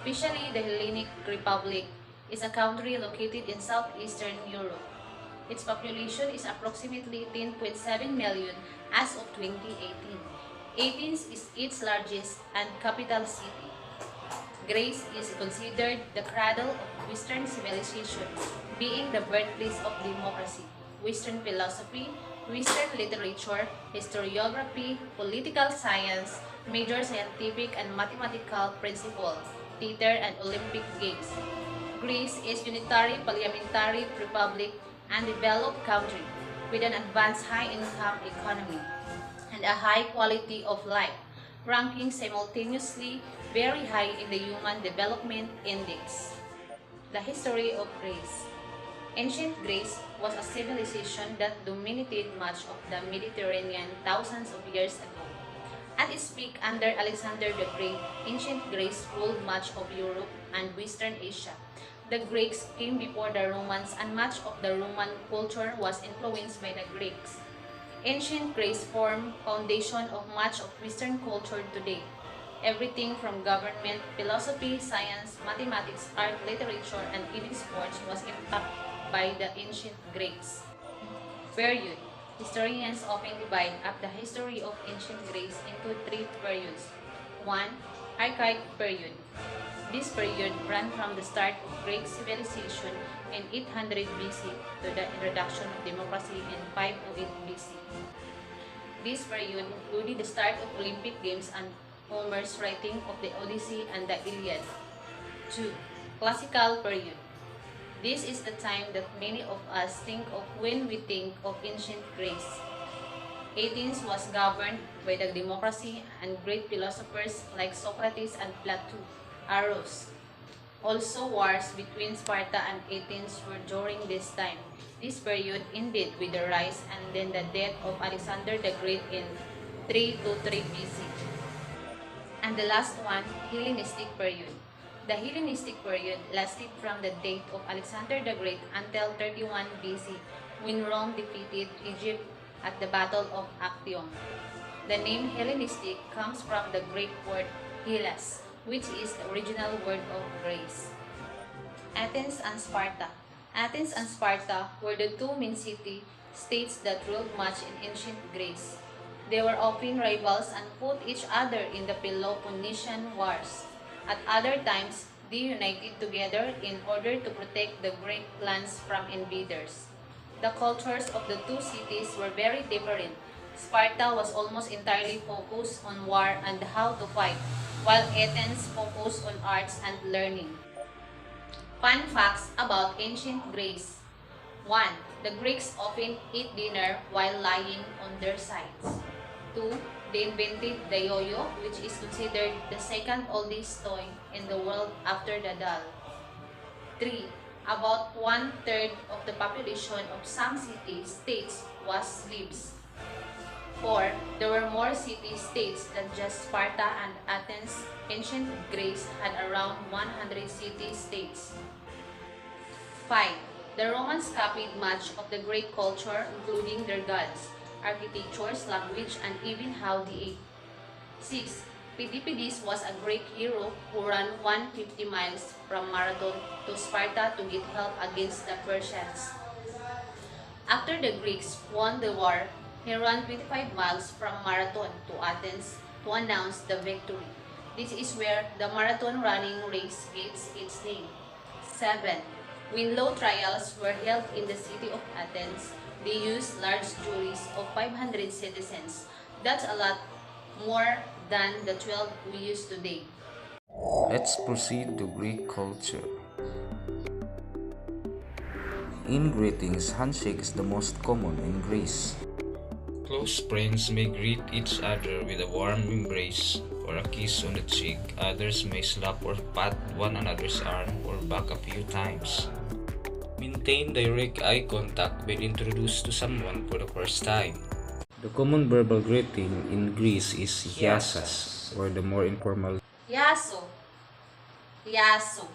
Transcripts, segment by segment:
Officially, the Hellenic Republic is a country located in southeastern Europe. Its population is approximately 10.7 million as of 2018. Athens is its largest and capital city. Greece is considered the cradle of Western civilization, being the birthplace of democracy, Western philosophy, Western literature, historiography, political science, major scientific and mathematical principles, theater and Olympic Games. Greece is unitary parliamentary republic and developed country with an advanced high-income economy and a high quality of life, ranking simultaneously very high in the Human Development Index. The history of Greece. Ancient Greece was a civilization that dominated much of the Mediterranean thousands of years ago. At its peak under Alexander the Great, ancient Greece ruled much of Europe and Western Asia. The Greeks came before the Romans and much of the Roman culture was influenced by the Greeks. Ancient Greece formed foundation of much of Western culture today. Everything from government, philosophy, science, mathematics, art, literature, and even sports was impacted by the ancient Greeks. Period. Historians often divide up the history of ancient Greece into three periods. 1. Archaic period. This period ran from the start of Greek civilization in 800 BC to the introduction of democracy in 508 BC. This period included the start of Olympic Games and Homer's writing of the Odyssey and the Iliad. 2. Classical period. This is the time that many of us think of when we think of ancient Greece. Athens was governed by the democracy and great philosophers like Socrates and Plato arose. Also, wars between Sparta and Athens were during this time. This period ended with the rise and then the death of Alexander the Great in 323 BC. And the last one, Hellenistic period. The Hellenistic period lasted from the date of Alexander the Great until 31 BC, when Rome defeated Egypt at the Battle of Actium. The name Hellenistic comes from the Greek word Hellas, which is the original word of Greece. Athens and Sparta. Athens and Sparta were the two main states that ruled much in ancient Greece. They were often rivals and fought each other in the Peloponnesian Wars. At other times, they united together in order to protect the Greek lands from invaders. The cultures of the two cities were very different. Sparta was almost entirely focused on war and how to fight, while Athens focused on arts and learning. Fun facts about ancient Greece. 1. The Greeks often ate dinner while lying on their sides. 2. They invented the yo-yo, which is considered the second oldest toy in the world after the doll. 3. About one-third of the population of some city-states was slaves. 4. There were more city-states than just Sparta and Athens. Ancient Greece had around 100 city-states. 5. The Romans copied much of the Greek culture, including their gods, architectures, language, and even how they ate. 6. Pidippides was a Greek hero who ran 150 miles from Marathon to Sparta to get help against the Persians. After the Greeks won the war, he ran 25 miles from Marathon to Athens to announce the victory. This is where the marathon running race gets its name. 7. When law trials were held in the city of Athens, they used large juries of 500 citizens. That's a lot more than the 12 we use today. Let's proceed to Greek culture. In greetings, handshake is the most common in Greece. Close friends may greet each other with a warm embrace or a kiss on the cheek. Others may slap or pat one another's arm or back a few times. Maintain direct eye contact when introduced to someone for the first time. The common verbal greeting in Greece is hiasas, or the more informal Yaso. Yaso.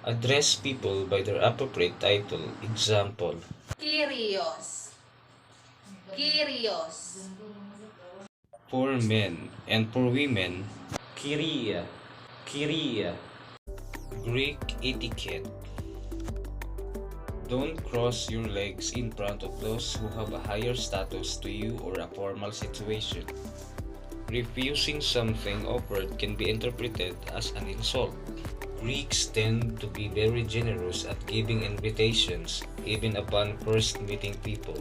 Address people by their appropriate title. Example: Kyrios. for men, and for women, Kyria. Kyria. Greek etiquette. Don't cross your legs in front of those who have a higher status to you or a formal situation. Refusing something offered can be interpreted as an insult. Greeks tend to be very generous at giving invitations, even upon first meeting people.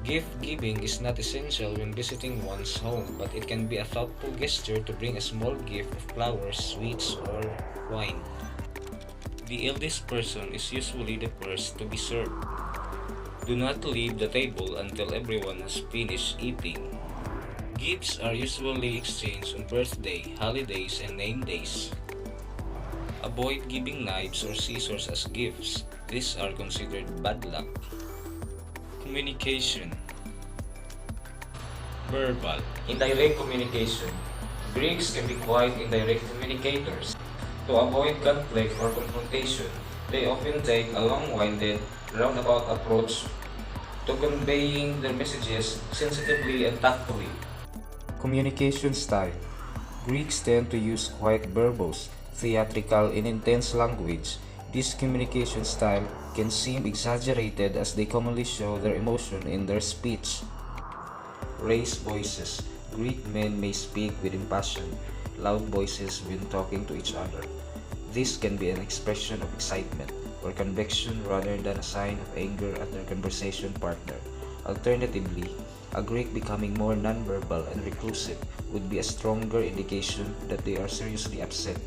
Gift giving is not essential when visiting one's home, but it can be a thoughtful gesture to bring a small gift of flowers, sweets, or wine. The eldest person is usually the first to be served. Do not leave the table until everyone has finished eating. Gifts are usually exchanged on birthday, holidays, and name days. Avoid giving knives or scissors as gifts. These are considered bad luck. Communication. Verbal. Indirect communication. Greeks can be quite indirect communicators. To avoid conflict or confrontation, they often take a long-winded, roundabout approach to conveying their messages sensitively and tactfully. Communication style. Greeks tend to use quite verbose, theatrical, and intense language. This communication style can seem exaggerated as they commonly show their emotion in their speech. Raised voices. Greek men may speak with impassioned, loud voices when talking to each other. This can be an expression of excitement or conviction rather than a sign of anger at their conversation partner. Alternatively, a Greek becoming more nonverbal and reclusive would be a stronger indication that they are seriously upset.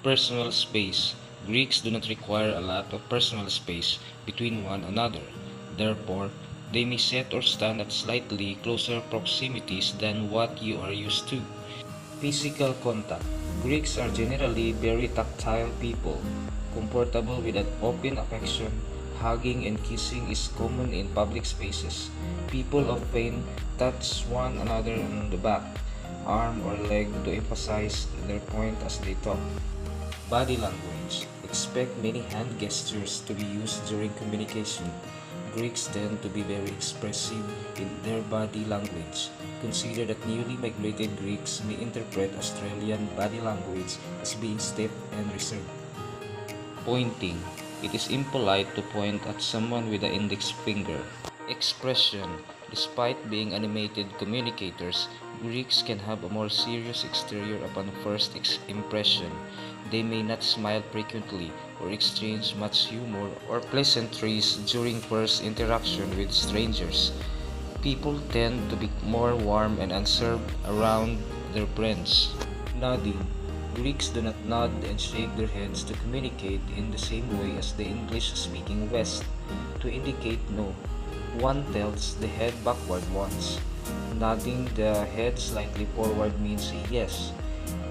Personal space. Greeks do not require a lot of personal space between one another. Therefore, they may sit or stand at slightly closer proximities than what you are used to. Physical contact. Greeks are generally very tactile people. Comfortable with an open affection, hugging and kissing is common in public spaces. People often touch one another on the back, arm or leg to emphasize their point as they talk. Body language. Expect many hand gestures to be used during communication. Greeks tend to be very expressive in their body language. Consider that newly migrated Greeks may interpret Australian body language as being stiff and reserved. Pointing. It is impolite to point at someone with the index finger. Expression. Despite being animated communicators, Greeks can have a more serious exterior upon first impression. They may not smile frequently or exchange much humor or pleasantries during first interaction with strangers. People tend to be more warm and unreserved around their friends. Nodding. Greeks do not nod and shake their heads to communicate in the same way as the English-speaking West. To indicate no, one tilts the head backward once. Nodding the head slightly forward means yes.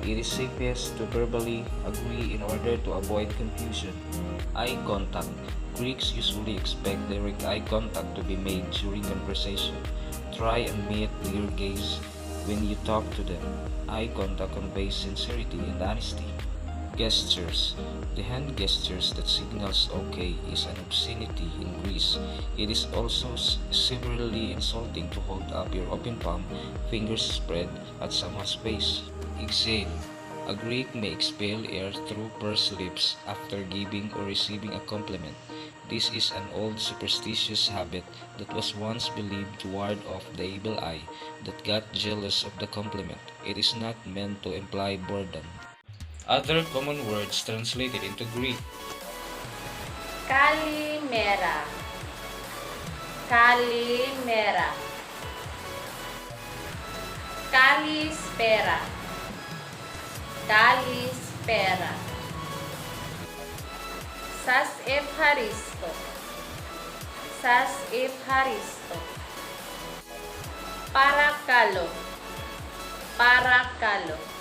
It is safest to verbally agree in order to avoid confusion. Eye contact. Greeks usually expect direct eye contact to be made during conversation. Try and meet your gaze when you talk to them. Eye contact conveys sincerity and honesty. Gestures. The hand gestures that signals okay is an obscenity in Greece. It is also severely insulting to hold up your open palm, fingers spread at someone's face. Exhale. A Greek may expel air through pursed lips after giving or receiving a compliment. This is an old superstitious habit that was once believed to ward off the evil eye that got jealous of the compliment. It is not meant to imply boredom. Other common words translated into Greek. Kalimera. Kalimera. Kalispera. Kalispera. Sas Evharisto. Sas Evharisto. Parakalo. Parakalo.